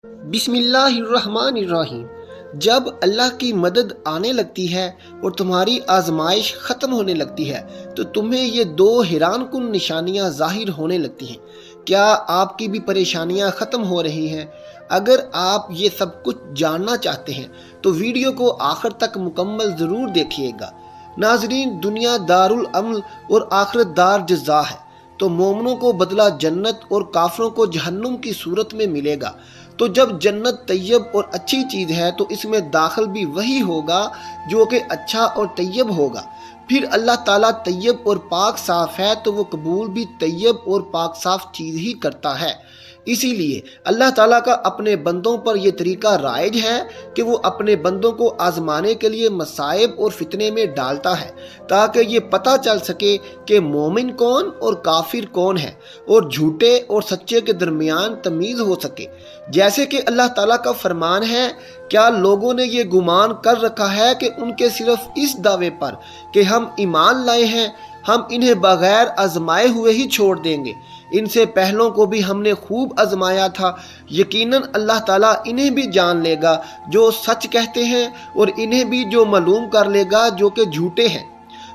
बिस्मिल्लाहिर्रहमानिर्रहीम। जब अल्लाह की मदद आने लगती है और तुम्हारी आजमाइश ख़त्म होने लगती है तो तुम्हें ये दो हैरान कुन निशानियां ज़ाहिर होने लगती हैं। क्या आपकी भी परेशानियां ख़त्म हो रही हैं? अगर आप ये सब कुछ जानना चाहते हैं तो वीडियो को आखिर तक मुकम्मल ज़रूर देखिएगा। नाजरीन, दुनिया दारुल अमल और आखिरत दार जज़ा है, तो मोमनों को बदला जन्नत और काफरों को जहन्नुम की सूरत में मिलेगा। तो जब जन्नत तैयब और अच्छी चीज़ है तो इसमें दाखिल भी वही होगा जो कि अच्छा और तैयब होगा। फिर अल्लाह ताला तैयब और पाक साफ है तो वो कबूल भी तैयब और पाक साफ चीज़ ही करता है। इसीलिए अल्लाह ताला का अपने बंदों पर यह तरीका राइज है कि वो अपने बंदों को आजमाने के लिए मसाइब और फितने में डालता है, ताकि ये पता चल सके कि मोमिन कौन और काफिर कौन है और झूठे और सच्चे के दरमियान तमीज़ हो सके। जैसे कि अल्लाह ताला का फरमान है, क्या लोगों ने ये गुमान कर रखा है कि उनके सिर्फ इस दावे पर कि हम ईमान लाए हैं हम इन्हें बगैर आजमाए हुए ही छोड़ देंगे। इनसे पहलों को भी हमने खूब आजमाया था। यकीनन अल्लाह ताला इन्हें भी जान लेगा जो सच कहते हैं और इन्हें भी जो मालूम कर लेगा जो कि झूठे हैं।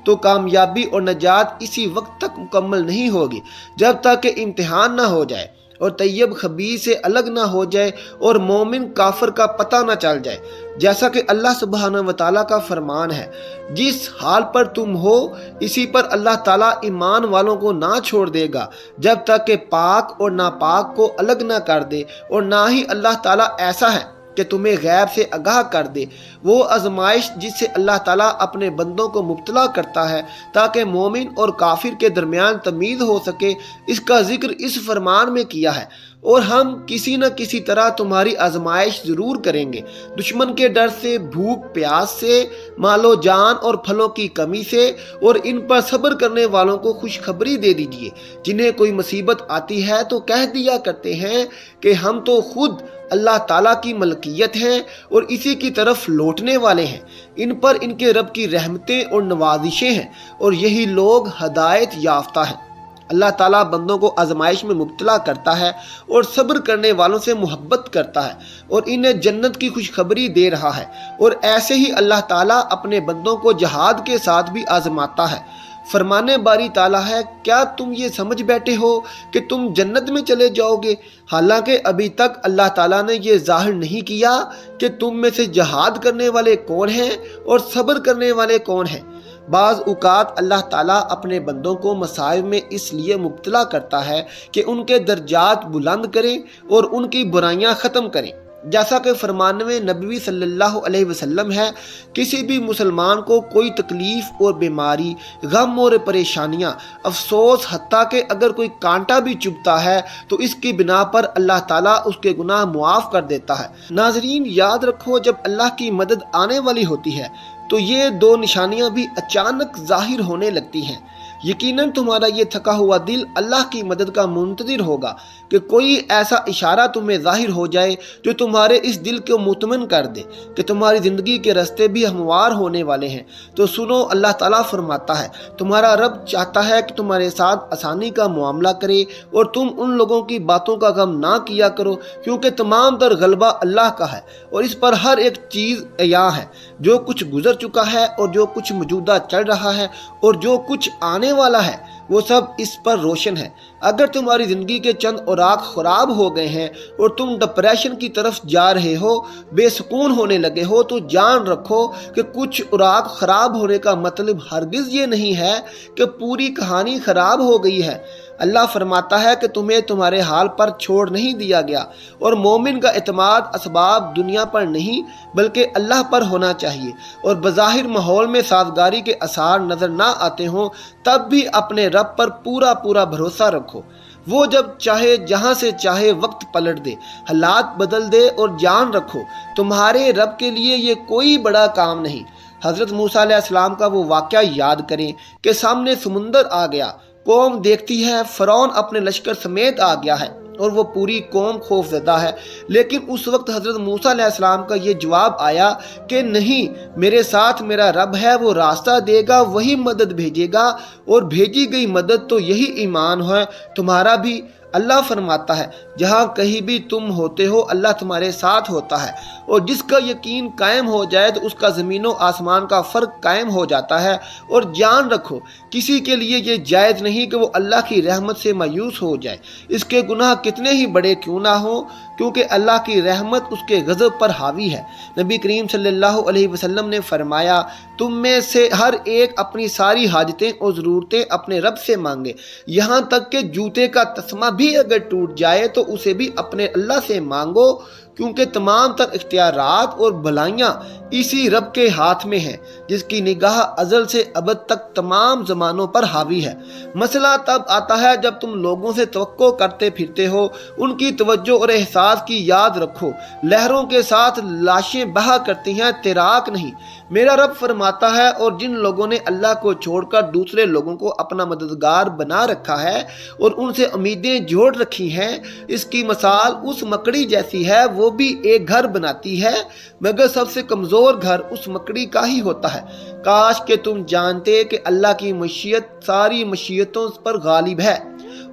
तो कामयाबी और नजात इसी वक्त तक मुकम्मल नहीं होगी जब तक कि इम्तिहान ना हो जाए और तैयब खबीस से अलग ना हो जाए और मोमिन काफिर का पता ना चल जाए। जैसा कि अल्लाह सुब्हानहू व तआला का फरमान है, जिस हाल पर तुम हो इसी पर अल्लाह ताला ईमान वालों को ना छोड़ देगा जब तक कि पाक और नापाक को अलग ना कर दे, और ना ही अल्लाह ताला ऐसा है कि तुम्हें गैब से आगाह कर दे। वो आजमाइश जिससे अल्लाह ताला अपने बंदों को मुब्तला करता है ताकि मोमिन और काफिर के दरमियान तमीज़ हो सके, इसका जिक्र इस फरमान में किया है। और हम किसी न किसी तरह तुम्हारी आजमाइश ज़रूर करेंगे, दुश्मन के डर से, भूख प्यास से, मालो जान और फलों की कमी से। और इन पर सब्र करने वालों को खुशखबरी दे दीजिए जिन्हें कोई मुसीबत आती है तो कह दिया करते हैं कि हम तो खुद अल्लाह ताला की मलकियत हैं और इसी की तरफ लौटने वाले हैं। इन पर इनके रब की रहमतें और नवाजिशें हैं और यही लोग हदायत याफ्ता हैं। अल्लाह ताला बंदों को आजमाइश में मुब्तला करता है और सब्र करने वालों से मोहब्बत करता है और इन्हें जन्नत की खुशखबरी दे रहा है। और ऐसे ही अल्लाह ताला अपने बंदों को जहाद के साथ भी आजमाता है। फरमाने बारी ताला है, क्या तुम ये समझ बैठे हो कि तुम जन्नत में चले जाओगे, हालांकि अभी तक अल्लाह ताला ने ये जाहिर नहीं किया कि तुम में से जहाद करने वाले कौन हैं और सब्र करने वाले कौन हैं। बाज़ औक़ात अल्लाह ताला अपने बंदों को मसाइब में इसलिए मुब्तला करता है कि उनके दर्जात बुलंद करें और उनकी बुराइयां ख़त्म करें। जैसा कि फरमान में नबी सल्लल्लाहु अलैहि वसल्लम है, किसी भी मुसलमान को कोई तकलीफ़ और बीमारी, गम और परेशानियां, अफसोस, हत्ता कि अगर कोई कांटा भी चुभता है तो इसकी बिना पर अल्लाह ताला उसके गुनाह मुआफ़ कर देता है। नाजरीन, याद रखो, जब अल्लाह की मदद आने वाली होती है तो ये दो निशानियां भी अचानक जाहिर होने लगती हैं। यकीनन तुम्हारा ये थका हुआ दिल अल्लाह की मदद का मुंतज़िर होगा कि कोई ऐसा इशारा तुम्हें जाहिर हो जाए जो तुम्हारे इस दिल को मुतमिन कर दे कि तुम्हारी ज़िंदगी के रास्ते भी हमवार होने वाले हैं। तो सुनो, अल्लाह ताला फरमाता है, तुम्हारा रब चाहता है कि तुम्हारे साथ आसानी का मामला करे और तुम उन लोगों की बातों का गम ना किया करो, क्योंकि तमाम तर गलबा अल्लाह का है और इस पर हर एक चीज़ अया है। जो कुछ गुजर चुका है और जो कुछ मौजूदा चल रहा है और जो कुछ आने वाला है वो सब इस पर रोशन है। अगर तुम्हारी ज़िंदगी के चंद औराक ख़राब हो गए हैं और तुम डिप्रेशन की तरफ जा रहे हो, बेसुकून होने लगे हो, तो जान रखो कि कुछ औराक ख़राब होने का मतलब हरगिज़ ये नहीं है कि पूरी कहानी ख़राब हो गई है। अल्लाह फरमाता है कि तुम्हें तुम्हारे हाल पर छोड़ नहीं दिया गया और मोमिन का एतमाद असबाब दुनिया पर नहीं बल्कि अल्लाह पर होना चाहिए। और बज़ाहिर माहौल में साजगारी के आसार नज़र ना आते हों तब भी अपने रब पर पूरा पूरा भरोसा रखो। वो जब चाहे जहाँ से चाहे वक्त पलट दे, हालात बदल दे, और जान रखो तुम्हारे रब के लिए ये कोई बड़ा काम नहीं। हज़रत मूसा अलैहिस्सलाम का वो वाक़या याद करें कि सामने समुंदर आ गया, कौम देखती है, फ़िरौन अपने लश्कर समेत आ गया है और वो पूरी कौम खौफज़दा है। लेकिन उस वक्त हज़रत मूसा अलैहिस्सलाम का ये जवाब आया कि नहीं, मेरे साथ मेरा रब है, वो रास्ता देगा, वही मदद भेजेगा, और भेजी गई मदद तो यही ईमान है तुम्हारा भी। अल्लाह फरमाता है, جہاں کہیں بھی تم ہوتے ہو اللہ تمہارے ساتھ ہوتا ہے، اور جس کا یقین قائم ہو جائے تو اس کا زمین و آسمان کا فرق قائم ہو جاتا ہے۔ اور جان رکھو کسی کے لیے یہ جائز نہیں کہ وہ اللہ کی رحمت سے مایوس ہو جائے، اس کے گناہ کتنے ہی بڑے کیوں نہ ہوں، کیونکہ اللہ کی رحمت اس کے غضب پر حاوی ہے۔ نبی کریم صلی اللہ علیہ وسلم نے فرمایا، تم میں سے ہر ایک اپنی ساری حاجتیں اور ضرورتیں اپنے رب سے مانگے، یہاں تک کہ جوتے کا تسمہ بھی اگر ٹوٹ جائے تو اسے بھی اپنے اللہ سے مانگو، کیونکہ تمام تر اختیارات اور بھلائیاں اسی رب کے ہاتھ میں ہیں جس کی نگاہ ازل سے ابد تک تمام زمانوں پر حاوی ہے۔ مسئلہ تب آتا ہے جب تم لوگوں سے توقع کرتے پھرتے ہو، ان کی توجہ اور احساس کی یاد رکھو، لہروں کے ساتھ لاشیں بہا کرتی ہیں، تیراک نہیں۔ میرا رب فرماتا ہے، اور جن لوگوں نے اللہ کو چھوڑ کر دوسرے لوگوں کو اپنا مددگار بنا رکھا ہے اور ان سے امیدیں جوڑ رکھی ہیں، اس کی مثال اس مکڑی جیسی ہے، وہ بھی ایک گھر بناتی ہے مگر سب سے کمزور گھر اس مکڑی کا ہی ہوتا ہے۔ کاش کہ تم جانتے کہ اللہ کی مشیت ساری مشیتوں پر غالب ہے،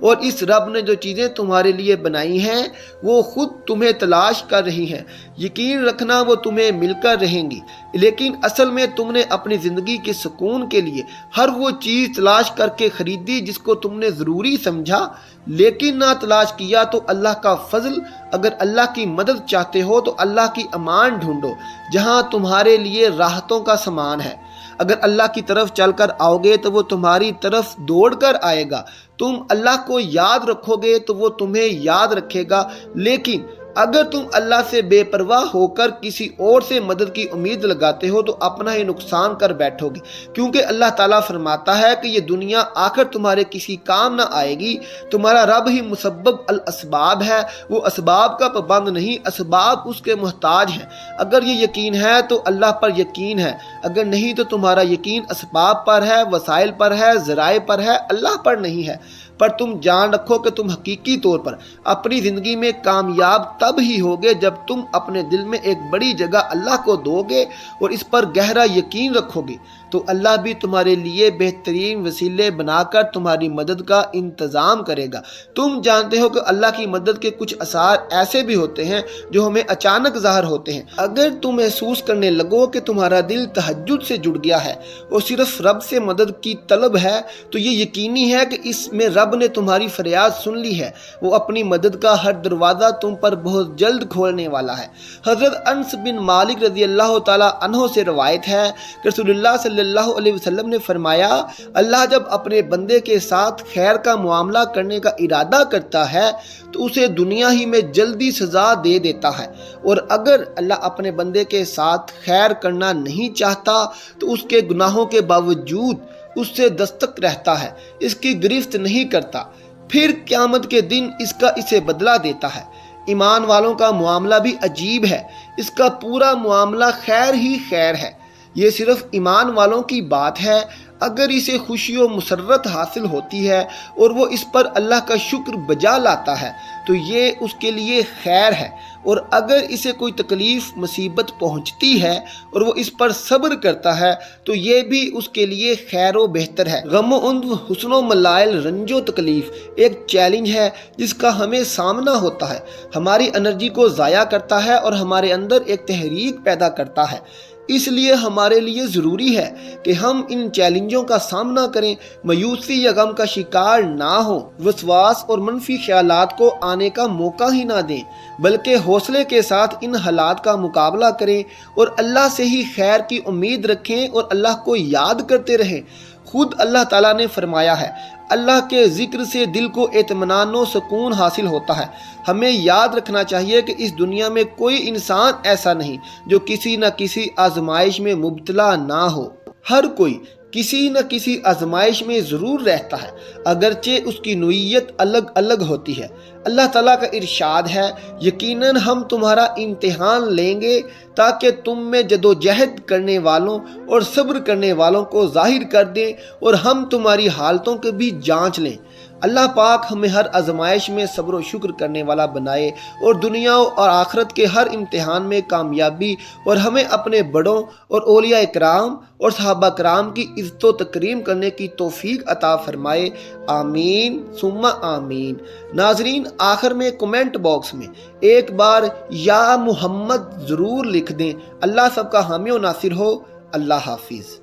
اور اس رب نے جو چیزیں تمہارے لیے بنائی ہیں وہ خود تمہیں تلاش کر رہی ہیں۔ یقین رکھنا وہ تمہیں مل کر رہیں گی، لیکن اصل میں تم نے اپنی زندگی کے سکون کے لیے ہر وہ چیز تلاش کر کے خریدی جس کو تم نے ضروری سمجھا، لیکن نہ تلاش کیا تو اللہ کا فضل۔ اگر اللہ کی مدد چاہتے ہو تو اللہ کی امان ڈھونڈو جہاں تمہارے لیے راحتوں کا سامان ہے۔ اگر اللہ کی طرف چل کر آؤ گے تو وہ تمہاری طرف دوڑ کر آئے گا، تم اللہ کو یاد رکھو گے تو وہ تمہیں یاد رکھے گا، لیکن اگر تم اللہ سے بے پرواہ ہو کر کسی اور سے مدد کی امید لگاتے ہو تو اپنا ہی نقصان کر بیٹھو گے، کیونکہ اللہ تعالیٰ فرماتا ہے کہ یہ دنیا آخر تمہارے کسی کام نہ آئے گی، تمہارا رب ہی مسبب الاسباب ہے، وہ اسباب کا پابند نہیں، اسباب اس کے محتاج ہیں۔ اگر یہ یقین ہے تو اللہ پر یقین ہے، اگر نہیں تو تمہارا یقین اسباب پر ہے، وسائل پر ہے، ذرائع پر ہے، اللہ پر نہیں ہے۔ پر تم جان رکھو کہ تم حقیقی طور پر اپنی زندگی میں کامیاب تب ہی ہوگے جب تم اپنے دل میں ایک بڑی جگہ اللہ کو دو گے اور اس پر گہرا یقین رکھو گے، تو اللہ بھی تمہارے لیے بہترین وسیلے بنا کر تمہاری مدد کا انتظام کرے گا۔ تم جانتے ہو کہ اللہ کی مدد کے کچھ اثار ایسے بھی ہوتے ہیں جو ہمیں اچانک ظاہر ہوتے ہیں۔ اگر تم محسوس کرنے لگو کہ تمہارا دل تہجد سے جڑ گیا ہے اور صرف رب سے مدد کی طلب ہے، تو یہ یقینی ہے کہ اس میں رب نے تمہاری فریاد سن لی ہے، وہ اپنی مدد کا ہر دروازہ تم پر بہت جلد کھولنے والا ہے۔ حضرت انس بن مالک رضی اللہ تعالیٰ عنہ سے روایت ہے کہ رسول اللہ صلی اللہ علیہ وسلم نے فرمایا، اللہ جب اپنے بندے کے ساتھ خیر کا معاملہ کرنے کا ارادہ کرتا ہے تو اسے دنیا ہی میں جلدی سزا دے دیتا ہے، اور اگر اللہ اپنے بندے کے ساتھ خیر کرنا نہیں چاہتا تو اس کے گناہوں کے باوجود اس سے دستک رہتا ہے، اس کی گرفت نہیں کرتا، پھر قیامت کے دن اس کا اسے بدلہ دیتا ہے۔ ایمان والوں کا معاملہ بھی عجیب ہے، اس کا پورا معاملہ خیر ہی خیر ہے۔ یہ صرف ایمان والوں کی بات ہے، اگر اسے خوشی و مسرت حاصل ہوتی ہے اور وہ اس پر اللہ کا شکر بجا لاتا ہے تو یہ اس کے لیے خیر ہے، اور اگر اسے کوئی تکلیف مصیبت پہنچتی ہے اور وہ اس پر صبر کرتا ہے تو یہ بھی اس کے لیے خیر و بہتر ہے۔ غم و اندو، حسن و ملائل، رنج و تکلیف ایک چیلنج ہے جس کا ہمیں سامنا ہوتا ہے، ہماری انرجی کو ضائع کرتا ہے اور ہمارے اندر ایک تحریک پیدا کرتا ہے۔ اس لیے ہمارے لیے ضروری ہے کہ ہم ان چیلنجوں کا سامنا کریں، مایوسی یا غم کا شکار نہ ہوں، وسواس اور منفی خیالات کو آنے کا موقع ہی نہ دیں، بلکہ حوصلے کے ساتھ ان حالات کا مقابلہ کریں اور اللہ سے ہی خیر کی امید رکھیں اور اللہ کو یاد کرتے رہیں۔ خود اللہ تعالیٰ نے فرمایا ہے، اللہ کے ذکر سے دل کو اطمینان و سکون حاصل ہوتا ہے۔ ہمیں یاد رکھنا چاہیے کہ اس دنیا میں کوئی انسان ایسا نہیں جو کسی نہ کسی آزمائش میں مبتلا نہ ہو۔ ہر کوئی کسی نہ کسی آزمائش میں ضرور رہتا ہے، اگرچہ اس کی نوعیت الگ الگ ہوتی ہے۔ اللہ تعالیٰ کا ارشاد ہے، یقیناً ہم تمہارا امتحان لیں گے تاکہ تم میں جدوجہد کرنے والوں اور صبر کرنے والوں کو ظاہر کر دیں، اور ہم تمہاری حالتوں کو بھی جانچ لیں۔ اللہ پاک ہمیں ہر آزمائش میں صبر و شکر کرنے والا بنائے اور دنیا اور آخرت کے ہر امتحان میں کامیابی، اور ہمیں اپنے بڑوں اور اولیاء کرام اور صحابہ کرام کی عزت و تکریم کرنے کی توفیق عطا فرمائے، آمین ثم آمین۔ ناظرین، آخر میں کمنٹ باکس میں ایک بار یا محمد ضرور لکھ دیں۔ اللہ سب کا حامی و ناصر ہو۔ اللہ حافظ۔